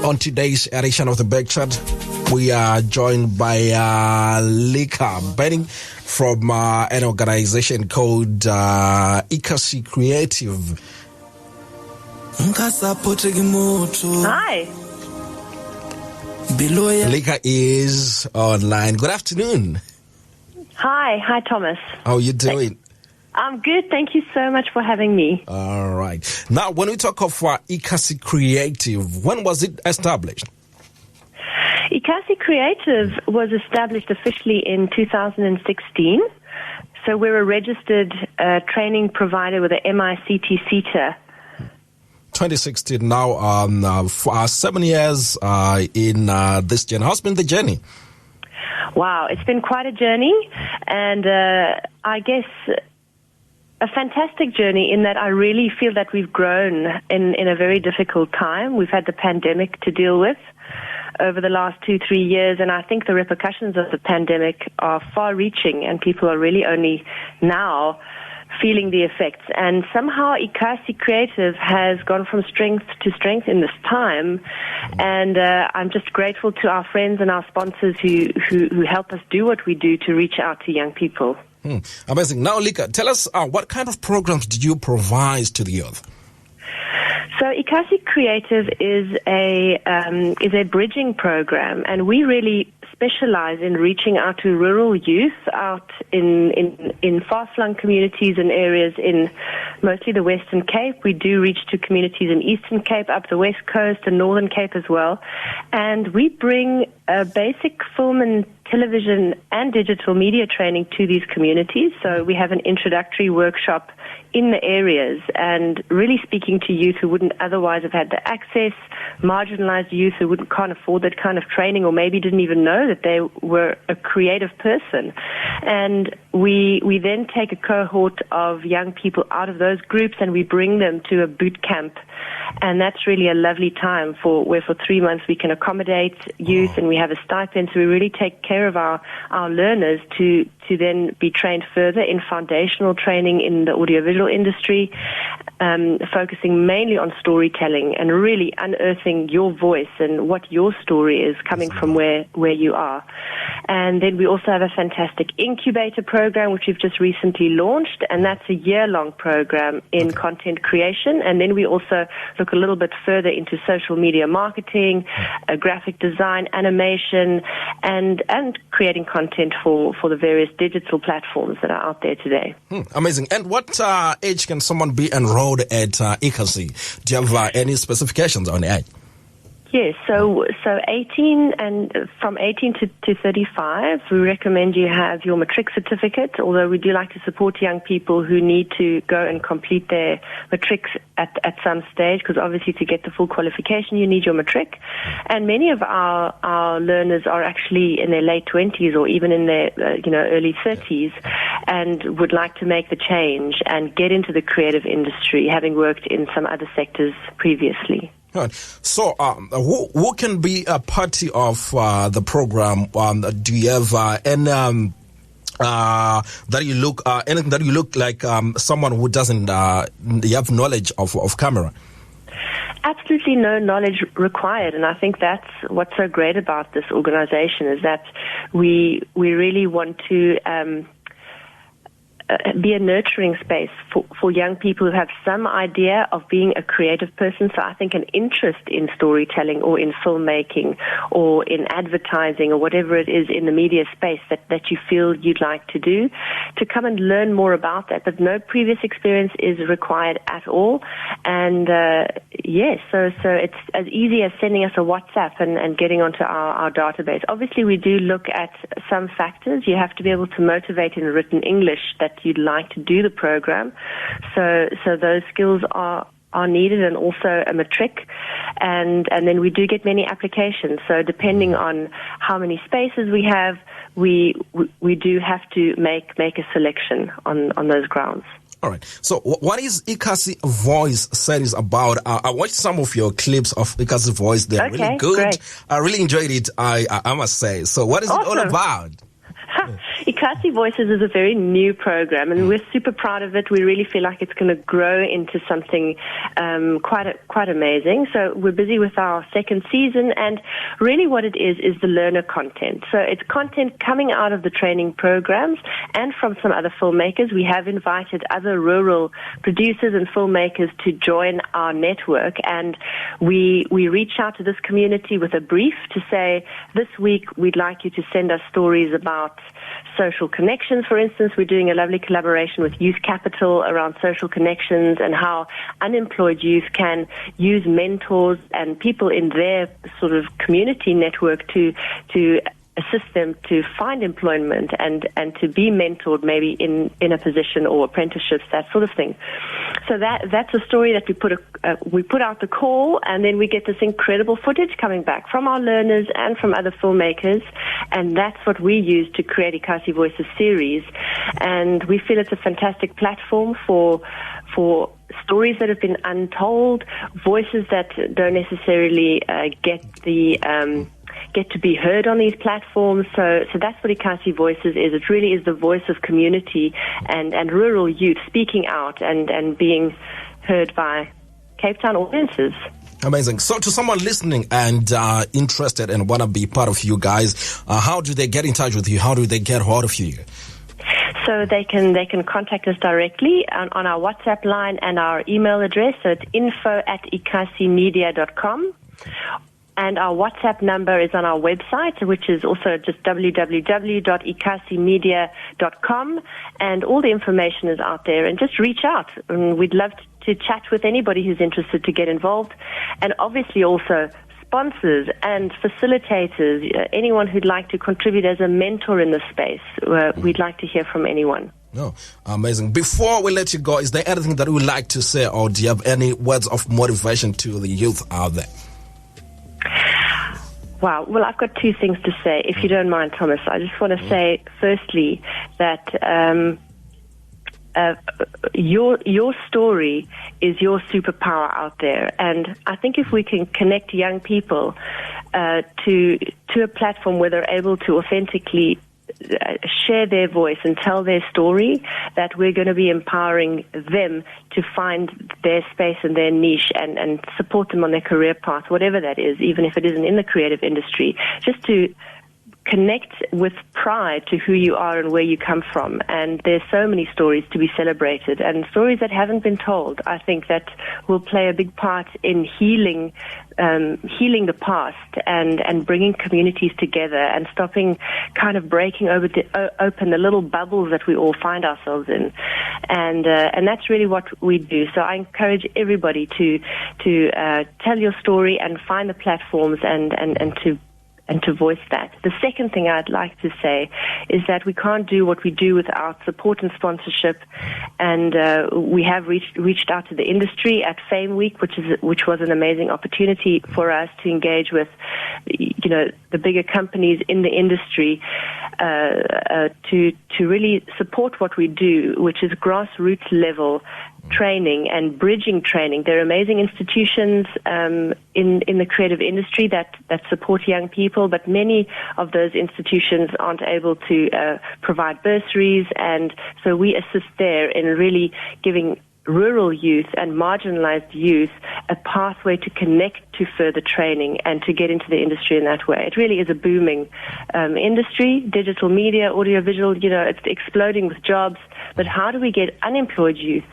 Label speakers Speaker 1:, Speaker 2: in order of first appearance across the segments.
Speaker 1: On today's edition of the Big Chat, we are joined by Lika Benning from an organization called Ikasi Creative.
Speaker 2: Hi.
Speaker 1: Lika is online. Good afternoon.
Speaker 2: Hi, Thomas.
Speaker 1: How are you doing?
Speaker 2: I'm good. Thank you so much for having me.
Speaker 1: All right. Now, when we talk of Ikasi Creative, when was it established?
Speaker 2: Ikasi Creative was established officially in 2016. So we're a registered training provider with a MICT CETA.
Speaker 1: 2016 now, for 7 years in this journey. How's been the journey?
Speaker 2: Wow, it's been quite a journey, and I guess a fantastic journey in that I really feel that we've grown in a very difficult time. We've had the pandemic to deal with over the last 2-3 years, and I think the repercussions of the pandemic are far-reaching, and people are really only now feeling the effects. And somehow Ikasi Creative has gone from strength to strength in this time, and I'm just grateful to our friends and our sponsors who help us do what we do to reach out to young people.
Speaker 1: Amazing. Now, Lika, tell us what kind of programs did you provide to the youth?
Speaker 2: So Ikasi Creative is a bridging program, and we really specialize in reaching out to rural youth out in far-flung communities and areas in mostly the Western Cape. We do reach to communities in Eastern Cape, up the West Coast, and Northern Cape as well. And we bring basic film and television and digital media training to these communities. So we have an introductory workshop in the areas and really speaking to youth who wouldn't otherwise have had the access, marginalized youth who can't afford that kind of training or maybe didn't even know that they were a creative person. And we then take a cohort of young people out of those groups and we bring them to a boot camp. And that's really a lovely time where for 3 months we can accommodate youth and we have a stipend. So we really take care of our learners to then be trained further in foundational training in the audiovisual industry, focusing mainly on storytelling and really unearthing your voice and what your story is coming from where you are. And then we also have a fantastic incubator program, which we've just recently launched, and that's a year-long program in content creation. And then we also look a little bit further into social media marketing, graphic design, animation, and creating content for the various digital platforms that are out there today.
Speaker 1: Amazing. And what age can someone be enrolled at Ikasi? Do you have any specifications on the age?
Speaker 2: Yes, so 18 and from 18 to 35, we recommend you have your matric certificate, although we do like to support young people who need to go and complete their matrics at some stage, because obviously to get the full qualification you need your matric. And many of our learners are actually in their late 20s or even in their early 30s and would like to make the change and get into the creative industry, having worked in some other sectors previously.
Speaker 1: Right. So, who can be a party of the program? Do you have anything that you look like someone who doesn't have knowledge of camera?
Speaker 2: Absolutely no knowledge required, and I think that's what's so great about this organization is that we really want to be a nurturing space for young people who have some idea of being a creative person. So I think an interest in storytelling or in filmmaking or in advertising or whatever it is in the media space that you feel you'd like to do, to come and learn more about that. But no previous experience is required at all. And yes, so it's as easy as sending us a WhatsApp and getting onto our database. Obviously, we do look at some factors. You have to be able to motivate in written English that you'd like to do the program. So those skills are needed, and also a matric, and then we do get many applications. So depending on how many spaces we have, we do have to make a selection on those grounds.
Speaker 1: All right. So what is Ikasi Voice series about? I watched some of your clips of Ikasi Voice. They're really good. Great. I really enjoyed it, I must say. So what is it all about?
Speaker 2: Ikasi Voices is a very new program, and we're super proud of it. We really feel like it's going to grow into something quite amazing. So we're busy with our second season, and really what it is the learner content. So it's content coming out of the training programs and from some other filmmakers. We have invited other rural producers and filmmakers to join our network, and we reach out to this community with a brief to say, this week we'd like you to send us stories about social connections. For instance, we're doing a lovely collaboration with Youth Capital around social connections and how unemployed youth can use mentors and people in their sort of community network to assist them to find employment and to be mentored maybe in a position or apprenticeships, that sort of thing. So that's a story that we put out the call, and then we get this incredible footage coming back from our learners and from other filmmakers, and that's what we use to create Ikasi Voices series. And we feel it's a fantastic platform for stories that have been untold, voices that don't necessarily get to be heard on these platforms. So that's what Ikasi Voices is. It really is the voice of community and rural youth speaking out and being heard by Cape Town audiences.
Speaker 1: Amazing. So to someone listening and interested and want to be part of you guys, how do they get in touch with you? How do they get hold of you?
Speaker 2: So they can contact us directly on our WhatsApp line and our email address. So it's info@ikasimedia.com. And our WhatsApp number is on our website, which is also just www.ikasimedia.com. And all the information is out there. And just reach out. And we'd love to chat with anybody who's interested to get involved. And obviously also sponsors and facilitators, anyone who'd like to contribute as a mentor in this space. We'd like to hear from anyone.
Speaker 1: Oh, amazing. Before we let you go, is there anything that you would like to say, or do you have any words of motivation to the youth out there?
Speaker 2: Wow. Well, I've got two things to say, if you don't mind, Thomas. I just want to say, firstly, that your story is your superpower out there. And I think if we can connect young people to a platform where they're able to authentically share their voice and tell their story, that we're going to be empowering them to find their space and their niche and support them on their career path, whatever that is, even if it isn't in the creative industry, just to connect with pride to who you are and where you come from. And there's so many stories to be celebrated, and stories that haven't been told. I think that will play a big part in healing the past and bringing communities together and stopping kind of breaking open the little bubbles that we all find ourselves in. And that's really what we do. So I encourage everybody to tell your story and find the platforms and to voice that. The second thing I'd like to say is that we can't do what we do without support and sponsorship. And we have reached out to the industry at Fame Week, which was an amazing opportunity for us to engage with, the bigger companies in the industry to really support what we do, which is grassroots level training and bridging training. There are amazing institutions in the creative industry that support young people, but many of those institutions aren't able to provide bursaries, and so we assist there in really giving rural youth and marginalized youth a pathway to connect to further training and to get into the industry in that way. It really is a booming industry, digital media, audiovisual, it's exploding with jobs. But how do we get unemployed youth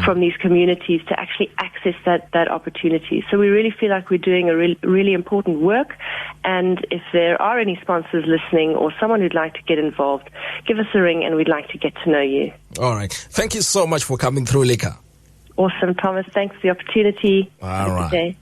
Speaker 2: from these communities to actually access that opportunity? So we really feel like we're doing a really important work. And if there are any sponsors listening or someone who'd like to get involved, give us a ring and we'd like to get to know you.
Speaker 1: All right. Thank you so much for coming through, Lika.
Speaker 2: Awesome, Thomas. Thanks for the opportunity.
Speaker 1: All right.